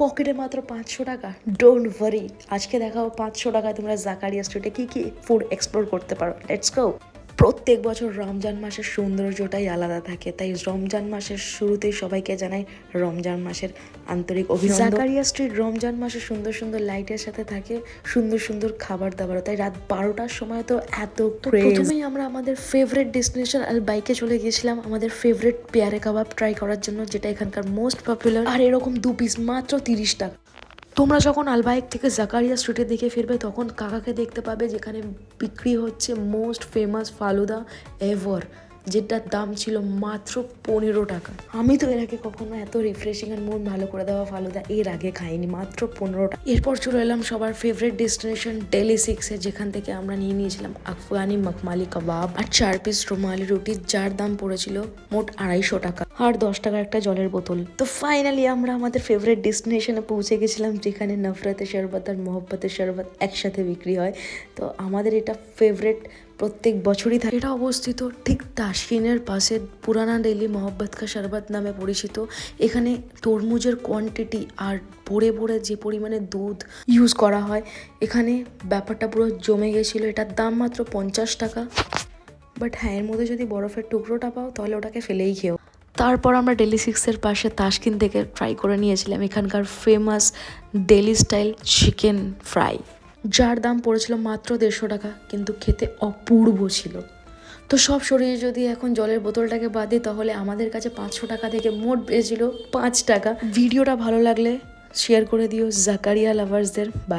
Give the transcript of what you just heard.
পকেটে মাত্র 500 টাকা। ডোন্ট ওয়ারি, আজকে দেখাও 500 টাকায় তোমরা জাকারিয়া স্ট্রিটে কি কি ফুড এক্সপ্লোর করতে পারো। Let's go. প্রত্যেক বছর রমজান মাসের সৌন্দর্যটাই আলাদা থাকে, তাই রমজান মাসের শুরুতেই সবাইকে জানাই রমজান মাসের আন্তরিক অভিনন্দন। জাকারিয়া স্ট্রিট রমজান মাসে সুন্দর সুন্দর লাইটের সাথে থাকে, সুন্দর সুন্দর খাবার দাবার, তাই রাত 12টার সময় তো এত ক্রেজ। প্রথমেই আমরা আমাদের ফেভারিট ডেস্টিনেশন আল বাইকে চলে গিয়েছিলাম আমাদের ফেভারিট পেয়ারে কাবাব ট্রাই করার জন্য, যেটা এখানকার মোস্ট পপুলার। আর এরকম 2 পিস মাত্র 30 টাকা। তোমরা যখন আলবাইক থেকে জাকারিয়া স্ট্রিটের দিকে ফিরবে তখন কাকাকে দেখতে পাবে যেখানে বিক্রি হচ্ছে মোস্ট ফেমাস ফালুদা এভার, যেটার দাম ছিল মাত্র 15 টাকা। আমি তো এর আগে কখনো এত রিফ্রেশিং আর মন ভালো করে দেওয়া ফালুদা এর আগে খাইনি, মাত্র 15 টাকা। এরপর চলে এলাম সবার ফেভারিট ডেস্টিনেশন ডেলি 6-এ, যেখান থেকে আমরা নিয়েছিলাম আফগানি মখমালি কাবাব আর 4 পিস রুমালি রুটি, যার দাম পড়েছিল মোট 250 টাকা আর 10 টাকার একটা জলের বোতল। তো ফাইনালি আমরা আমাদের ফেভারিট ডেস্টিনেশনে পৌঁছে গেছিলাম, যেখানে নফরতের শরবত আর মোহব্বতের শরবত একসাথে বিক্রি হয়। তো আমাদের এটা ফেভারিট, প্রত্যেক বছরই থাকে। এটা অবস্থিত ঠিক তাশকিনের পাশে পুরানা দিল্লি মোহব্বত কা শরবত নামে পরিচিত। এখানে তরমুজের কোয়ান্টিটি আর ভরে ভরে যে পরিমাণে দুধ ইউজ করা হয়, এখানে ব্যাপারটা পুরো জমে গেছিলো। এটার দাম মাত্র 50 টাকা। বাট হ্যাঁ, এর মধ্যে যদি বরফের টুকরোটা পাও তাহলে ওটাকে ফেলেই খেও। তারপর আমরা ডেলি 6-এর পাশে তাশকিন থেকে ট্রাই করে নিয়েছিলাম এখানকার famous daily style chicken fry, যার দাম পড়েছিল মাত্র 150 টাকা, কিন্তু খেতে অপূর্ব ছিল। তো সব সরিয়ে যদি এখন জলের বোতলটাকে বাদ দিই তাহলে আমাদের কাছে 500 টাকা থেকে মোট বেঁচেছিল 5 টাকা। ভিডিওটা ভালো লাগলে শেয়ার করে দিও জাকারিয়া লাভার্সদের। বাই।